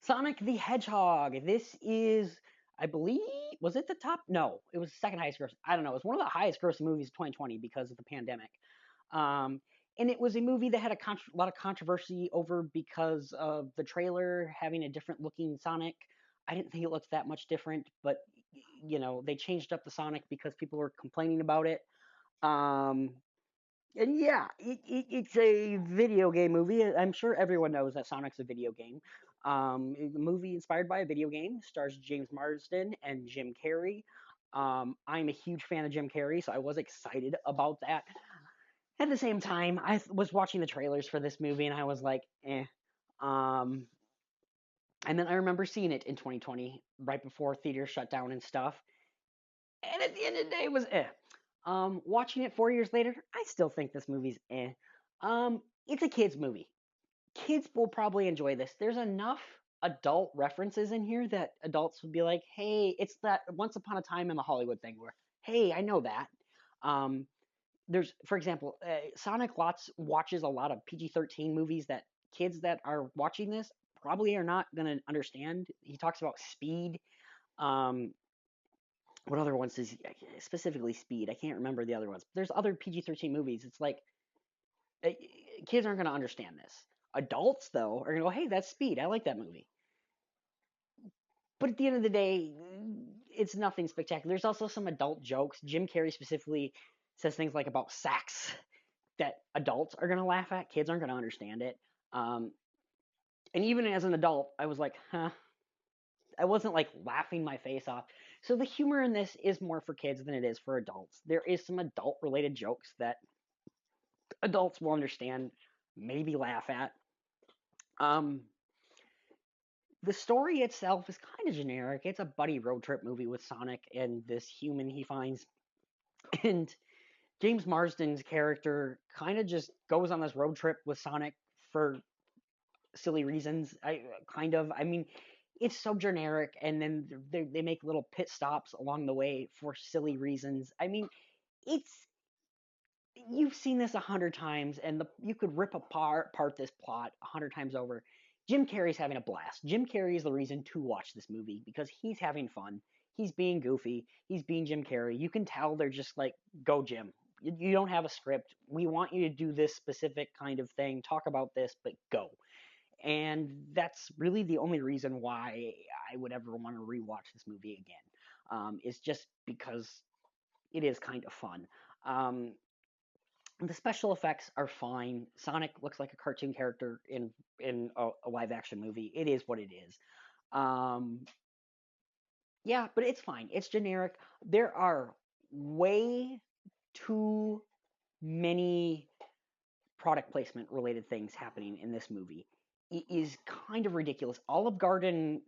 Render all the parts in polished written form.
Sonic the Hedgehog. This is, I believe, was it the top? No, it was the second highest gross. I don't know. It was one of the highest grossing movies of 2020 because of the pandemic. Um, and it was a movie that had a lot of controversy over because of the trailer having a different looking Sonic. I didn't think it looked that much different, but they changed up the Sonic because people were complaining about it. Um, and yeah, it's a video game movie. I'm sure everyone knows that Sonic's a video game. The movie inspired by a video game stars James Marsden and Jim Carrey. I'm a huge fan of Jim Carrey, so I was excited about that. At the same time, was watching the trailers for this movie and I was like, eh. Um, and then I remember seeing it in 2020, right before theaters shut down and stuff. And at the end of the day, it was eh. Watching it 4 years later, I still think this movie's eh. It's a kids movie. Kids will probably enjoy this. There's enough adult references in here that adults would be like, "Hey, it's that Once Upon a Time in the Hollywood thing where, hey, I know that." Um, for example, Sonic lots watches a lot of PG-13 movies that kids that are watching this probably are not gonna understand. He talks about Speed. Um, what other ones does he, specifically Speed? I can't remember the other ones. There's other PG-13 movies. It's like uh, kids aren't gonna understand this. Adults though are gonna go, "Hey, that's Speed. I like that movie." But at the end of the day, it's nothing spectacular. There's also some adult jokes. Jim Carrey specifically says things like about sex that adults are gonna laugh at. Kids aren't gonna understand it. Um, and even as an adult, I was like, huh. I wasn't like laughing my face off. So the humor in this is more for kids than it is for adults. There is some adult related jokes that adults will understand, maybe laugh at. Um, the story itself is kind of generic. It's a buddy road trip movie with Sonic and this human he finds. And James Marsden's character kind of just goes on this road trip with Sonic for silly reasons. I mean, it's so generic, and then they make little pit stops along the way for silly reasons. I mean, it's you've seen this 100 times, and you could rip apart this plot 100 times over. Jim Carrey's having a blast. Jim Carrey is the reason to watch this movie because he's having fun. He's being goofy. He's being Jim Carrey. You can tell they're just like, go, Jim. You don't have a script. We want you to do this specific kind of thing, talk about this, but go. And that's really the only reason why I would ever want to rewatch this movie again. Is just because it is kind of fun. Um, the special effects are fine. Sonic looks like a cartoon character in a live action movie. It is what it is. Um, yeah, but it's fine. It's generic. There are way too many product placement related things happening in this movie. It is kind of ridiculous. Olive Garden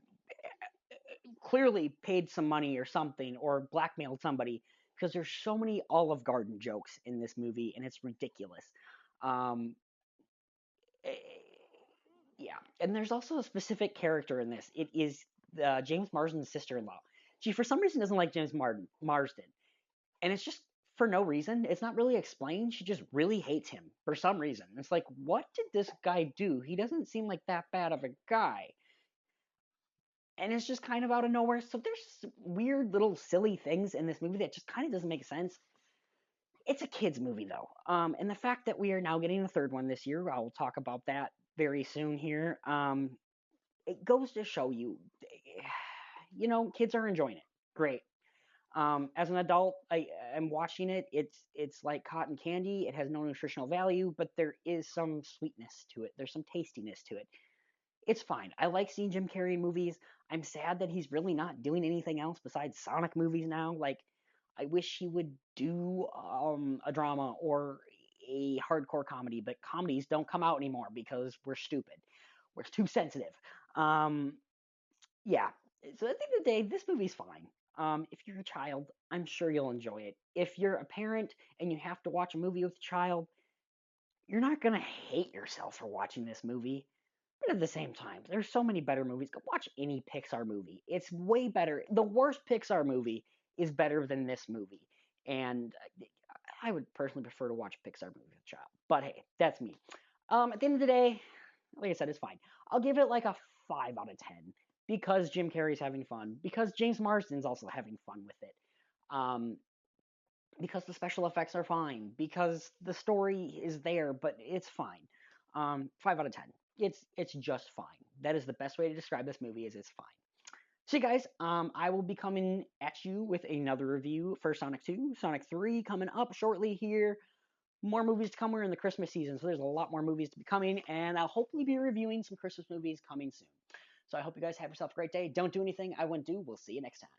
clearly paid some money or something or blackmailed somebody because there's so many Olive Garden jokes in this movie and it's ridiculous. Um, eh, yeah, and there's also a specific character in this. It is James Marsden's sister-in-law. She, for some reason, doesn't like Marsden, and it's just for no reason. It's not really explained. She just really hates him for some reason. It's like, what did this guy do? He doesn't seem like that bad of a guy. And it's just kind of out of nowhere. So there's weird little silly things in this movie that just kind of doesn't make sense. It's a kids movie though, and the fact that we are now getting a third one this year, I'll talk about that very soon here. It goes to show you, kids are enjoying it. Great. As an adult, I'm watching it. It's like cotton candy. It has no nutritional value, but there is some sweetness to it. There's some tastiness to it. It's fine. I like seeing Jim Carrey movies. I'm sad that he's really not doing anything else besides Sonic movies now. Like, I wish he would do a drama or a hardcore comedy, but comedies don't come out anymore because we're stupid. We're too sensitive. Um, yeah. So at the end of the day, this movie's fine. If you're a child, I'm sure you'll enjoy it. If you're a parent and you have to watch a movie with a child, you're not gonna hate yourself for watching this movie. But at the same time, there's so many better movies. Go watch any Pixar movie. It's way better. The worst Pixar movie is better than this movie. And I would personally prefer to watch a Pixar movie with a child. But hey, that's me. At the end of the day, like I said, it's fine. I'll give it like a 5 out of 10 because Jim Carrey's having fun, because James Marsden's also having fun with it. Um, because the special effects are fine, because the story is there, but it's fine. 5 out of 10. It's just fine. That is the best way to describe this movie. Is it's fine. So you guys, I will be coming at you with another review for Sonic 2, Sonic 3 coming up shortly here. More movies to come. We're in the Christmas season, so there's a lot more movies to be coming, and I'll hopefully be reviewing some Christmas movies coming soon. So I hope you guys have yourself a great day. Don't do anything I wouldn't do. We'll see you next time.